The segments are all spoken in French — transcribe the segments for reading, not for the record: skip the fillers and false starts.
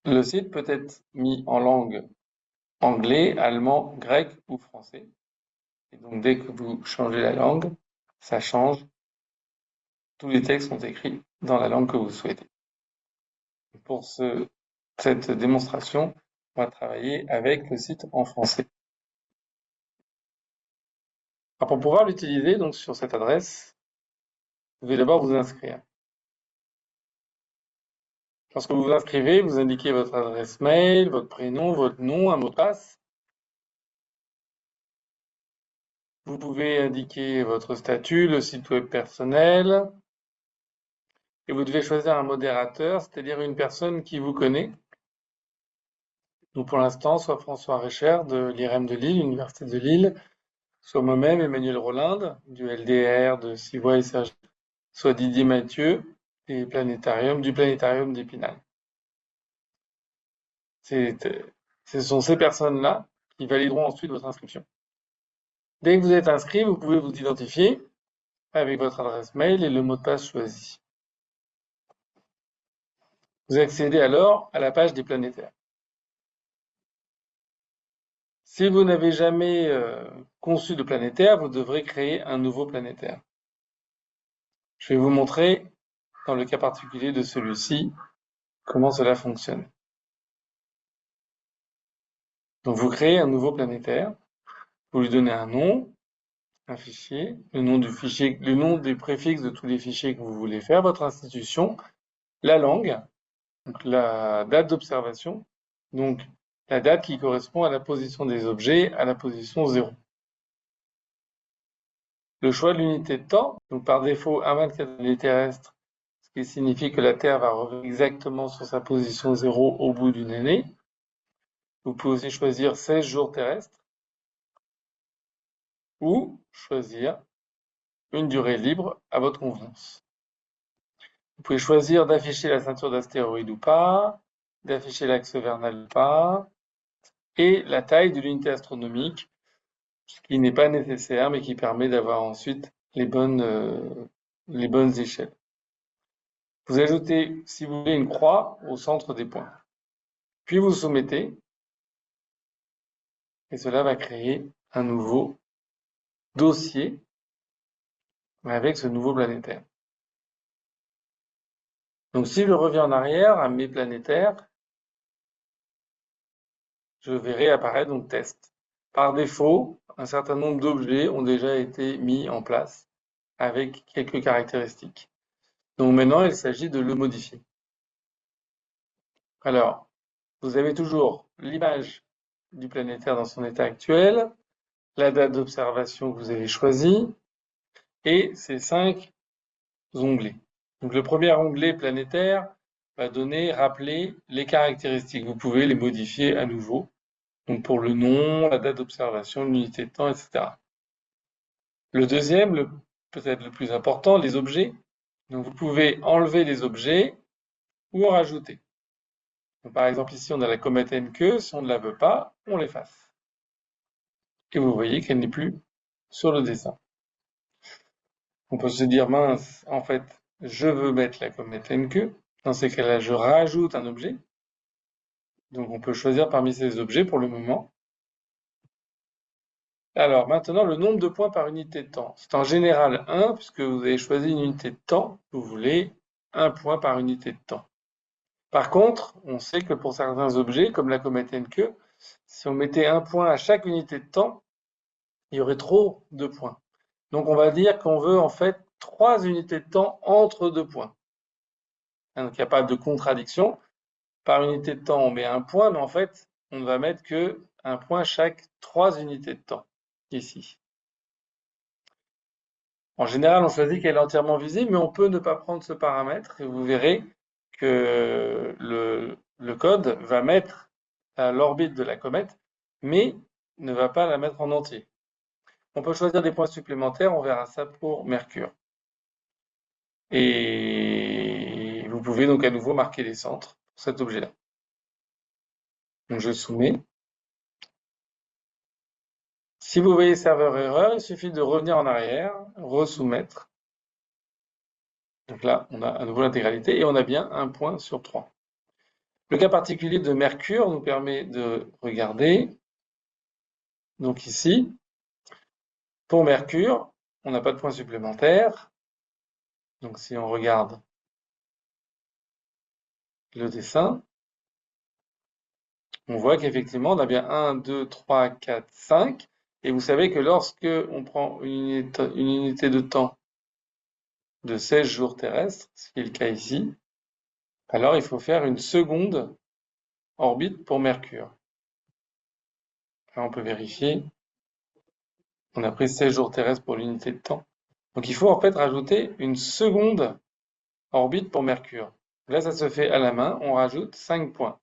Le site peut être mis en langue anglais, allemand, grec ou français. Et donc, dès que vous changez la langue, ça change. Tous les textes sont écrits dans la langue que vous souhaitez. Pour cette démonstration, on va travailler avec le site en français. Alors, pour pouvoir l'utiliser, donc sur cette adresse, vous devez d'abord vous inscrire. Lorsque vous vous inscrivez, vous indiquez votre adresse mail, votre prénom, votre nom, un mot de passe. Vous pouvez indiquer votre statut, le site web personnel, et vous devez choisir un modérateur, c'est-à-dire une personne qui vous connaît. Donc pour l'instant, soit François Recher de l'IRM de Lille, Université de Lille, soit moi-même, Emmanuel Rolinde, du LDR, de Civoy et Sergi, soit Didier Mathieu, du planétarium d'Épinal. Ce sont ces personnes-là qui valideront ensuite votre inscription. Dès que vous êtes inscrit, vous pouvez vous identifier avec votre adresse mail et le mot de passe choisi. Vous accédez alors à la page des planétaires. Si vous n'avez jamais conçu de planétaire, vous devrez créer un nouveau planétaire. Je vais vous montrer, dans le cas particulier de celui-ci, comment cela fonctionne. Donc vous créez un nouveau planétaire, vous lui donnez un nom, un fichier, le nom du fichier, le nom des préfixes de tous les fichiers que vous voulez faire, votre institution, la langue, donc la date d'observation, donc la date qui correspond à la position des objets à la position 0. Le choix de l'unité de temps, donc par défaut 1,24 années terrestres, ce qui signifie que la Terre va revenir exactement sur sa position 0 au bout d'une année. Vous pouvez aussi choisir 16 jours terrestres ou choisir une durée libre à votre convenance. Vous pouvez choisir d'afficher la ceinture d'astéroïdes ou pas, d'afficher l'axe vernal ou pas, et la taille de l'unité astronomique, ce qui n'est pas nécessaire, mais qui permet d'avoir ensuite les bonnes échelles. Vous ajoutez, si vous voulez, une croix au centre des points. Puis vous soumettez, et cela va créer un nouveau dossier avec ce nouveau planétaire. Donc si je reviens en arrière à mes planétaires, je verrai apparaître donc test. Par défaut, un certain nombre d'objets ont déjà été mis en place avec quelques caractéristiques. Donc maintenant, il s'agit de le modifier. Alors, vous avez toujours l'image du planétaire dans son état actuel, la date d'observation que vous avez choisie, et ces 5 onglets. Donc le premier onglet planétaire va rappeler les caractéristiques. Vous pouvez les modifier à nouveau. Donc pour le nom, la date d'observation, l'unité de temps, etc. Le deuxième, peut-être le plus important, les objets. Donc vous pouvez enlever les objets ou en rajouter. Donc par exemple ici on a la comète NQ, si on ne la veut pas, on l'efface. Et vous voyez qu'elle n'est plus sur le dessin. On peut se dire, mince, en fait, je veux mettre la comète NQ. Dans ces cas-là, je rajoute un objet. Donc on peut choisir parmi ces objets pour le moment. Alors maintenant, le nombre de points par unité de temps. C'est en général 1, puisque vous avez choisi une unité de temps. Vous voulez 1 point par unité de temps. Par contre, on sait que pour certains objets, comme la comète NQ, si on mettait 1 point à chaque unité de temps, il y aurait trop de points. Donc on va dire qu'on veut en fait 3 unités de temps entre 2 points. Donc il n'y a pas de contradiction. Par unité de temps, on met 1 point, mais en fait, on ne va mettre que 1 point chaque 3 unités de temps, ici. En général, on choisit qu'elle est entièrement visible, mais on peut ne pas prendre ce paramètre, et vous verrez que le code va mettre l'orbite de la comète, mais ne va pas la mettre en entier. On peut choisir des points supplémentaires, on verra ça pour Mercure. Et vous pouvez donc à nouveau marquer les centres pour cet objet-là. Donc je soumets. Si vous voyez serveur erreur, il suffit de revenir en arrière, resoumettre. Donc là, on a à nouveau l'intégralité et on a bien 1 point sur 3. Le cas particulier de Mercure nous permet de regarder, donc ici, pour Mercure, on n'a pas de point supplémentaire, donc si on regarde le dessin, on voit qu'effectivement, on a bien 1, 2, 3, 4, 5, et vous savez que lorsque on prend une unité de temps de 16 jours terrestres, ce qui est le cas ici, alors il faut faire une seconde orbite pour Mercure. Là, on peut vérifier. On a pris 16 jours terrestres pour l'unité de temps. Donc il faut en fait rajouter une seconde orbite pour Mercure. Là, ça se fait à la main. On rajoute 5 points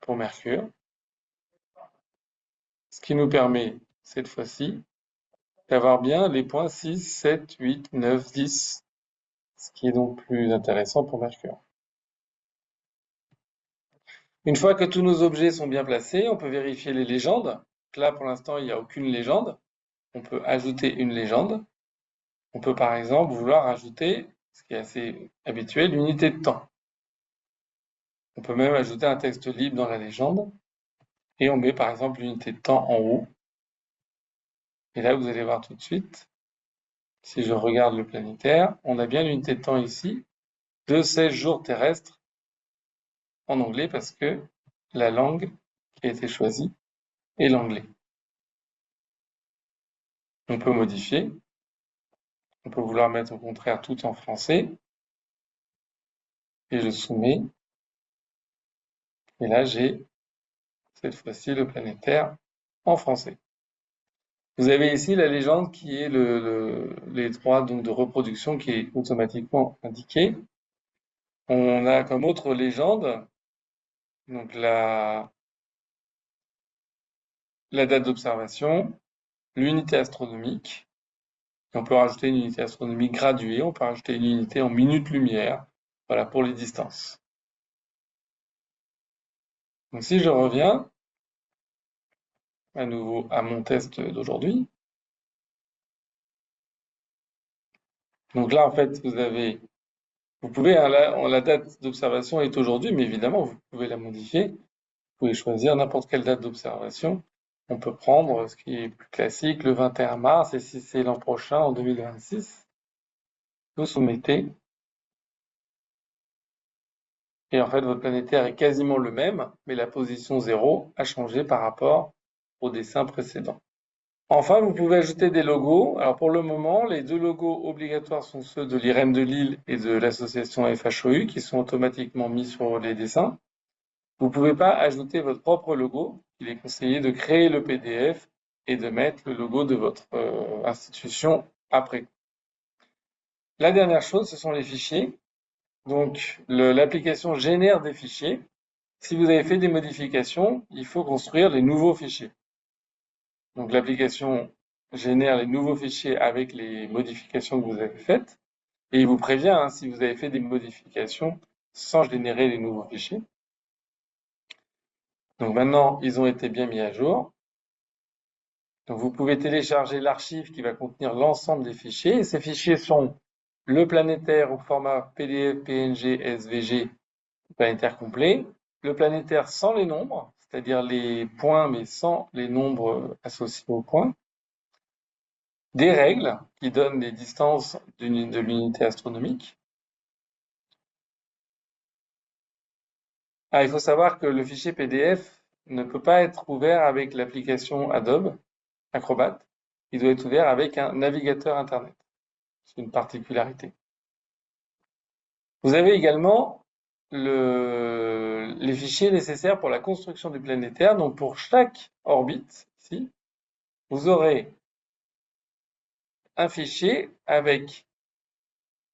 pour Mercure. Ce qui nous permet, cette fois-ci, d'avoir bien les points 6, 7, 8, 9, 10. Ce qui est donc plus intéressant pour Mercure. Une fois que tous nos objets sont bien placés, on peut vérifier les légendes. Là, pour l'instant, il n'y a aucune légende. On peut ajouter une légende. On peut par exemple vouloir ajouter, ce qui est assez habituel, l'unité de temps. On peut même ajouter un texte libre dans la légende. Et on met par exemple l'unité de temps en haut. Et là, vous allez voir tout de suite, si je regarde le planétaire, on a bien l'unité de temps ici de 16 jours terrestres en anglais parce que la langue qui a été choisie est l'anglais. On peut modifier. On peut vouloir mettre au contraire tout en français. Et je soumets. Et là, j'ai cette fois-ci le planétaire en français. Vous avez ici la légende qui est les droits donc, de reproduction qui est automatiquement indiqué. On a comme autre légende donc la date d'observation, l'unité astronomique. Et on peut rajouter une unité astronomique graduée, on peut rajouter une unité en minutes-lumière, voilà pour les distances. Donc si je reviens à nouveau à mon test d'aujourd'hui, donc là en fait vous pouvez, hein, la date d'observation est aujourd'hui, mais évidemment vous pouvez la modifier, vous pouvez choisir n'importe quelle date d'observation. On peut prendre ce qui est plus classique, le 21 mars, et si c'est l'an prochain, en 2026, vous soumettez. Et en fait, votre planétaire est quasiment le même, mais la position 0 a changé par rapport au dessin précédent. Enfin, vous pouvez ajouter des logos. Alors pour le moment, les deux logos obligatoires sont ceux de l'IREM de Lille et de l'association FHOU qui sont automatiquement mis sur les dessins. Vous ne pouvez pas ajouter votre propre logo. Il est conseillé de créer le PDF et de mettre le logo de votre institution après. La dernière chose, ce sont les fichiers. Donc, l'application génère des fichiers. Si vous avez fait des modifications, il faut construire les nouveaux fichiers. Donc, l'application génère les nouveaux fichiers avec les modifications que vous avez faites. Et il vous prévient hein, si vous avez fait des modifications sans générer les nouveaux fichiers. Donc maintenant, ils ont été bien mis à jour. Donc vous pouvez télécharger l'archive qui va contenir l'ensemble des fichiers. Et ces fichiers sont le planétaire au format PDF, PNG, SVG, planétaire complet, le planétaire sans les nombres, c'est-à-dire les points mais sans les nombres associés aux points, des règles qui donnent les distances de l'unité astronomique. Ah, il faut savoir que le fichier PDF ne peut pas être ouvert avec l'application Adobe Acrobat. Il doit être ouvert avec un navigateur Internet. C'est une particularité. Vous avez également les fichiers nécessaires pour la construction du planétaire. Donc pour chaque orbite, ici, vous aurez un fichier avec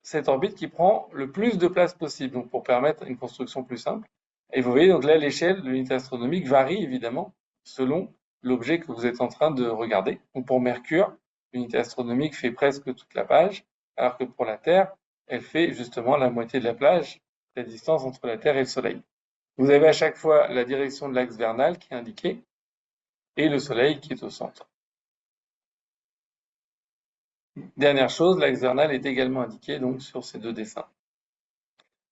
cette orbite qui prend le plus de place possible, donc pour permettre une construction plus simple. Et vous voyez, donc là, l'échelle de l'unité astronomique varie évidemment selon l'objet que vous êtes en train de regarder. Donc pour Mercure, l'unité astronomique fait presque toute la page, alors que pour la Terre, elle fait justement la moitié de la plage, la distance entre la Terre et le Soleil. Vous avez à chaque fois la direction de l'axe vernal qui est indiquée et le Soleil qui est au centre. Dernière chose, l'axe vernal est également indiqué donc sur ces deux dessins.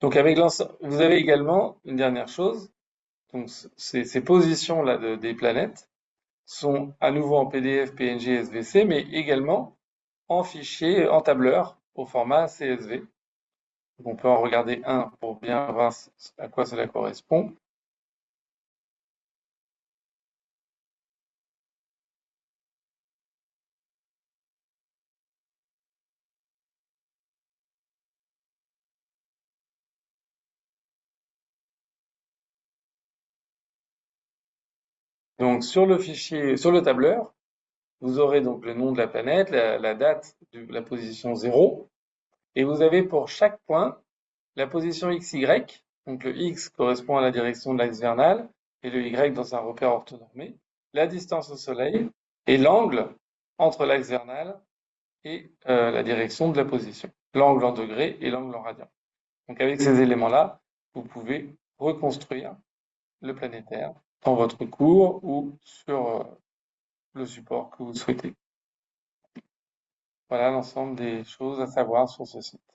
Donc avec l'ensemble, vous avez également une dernière chose. Donc ces positions-là des planètes sont à nouveau en PDF, PNG, SVC, mais également en fichier, en tableur, au format CSV. Donc on peut en regarder un pour bien voir à quoi cela correspond. Donc sur le fichier, sur le tableur, vous aurez donc le nom de la planète, la date de la position 0, et vous avez pour chaque point la position XY, donc le X correspond à la direction de l'axe vernal et le Y dans un repère orthonormé, la distance au Soleil et l'angle entre l'axe vernal et la direction de la position, l'angle en degrés et l'angle en radians. Donc avec ces éléments-là, vous pouvez reconstruire le planétaire dans votre cours ou sur le support que vous souhaitez. Voilà l'ensemble des choses à savoir sur ce site.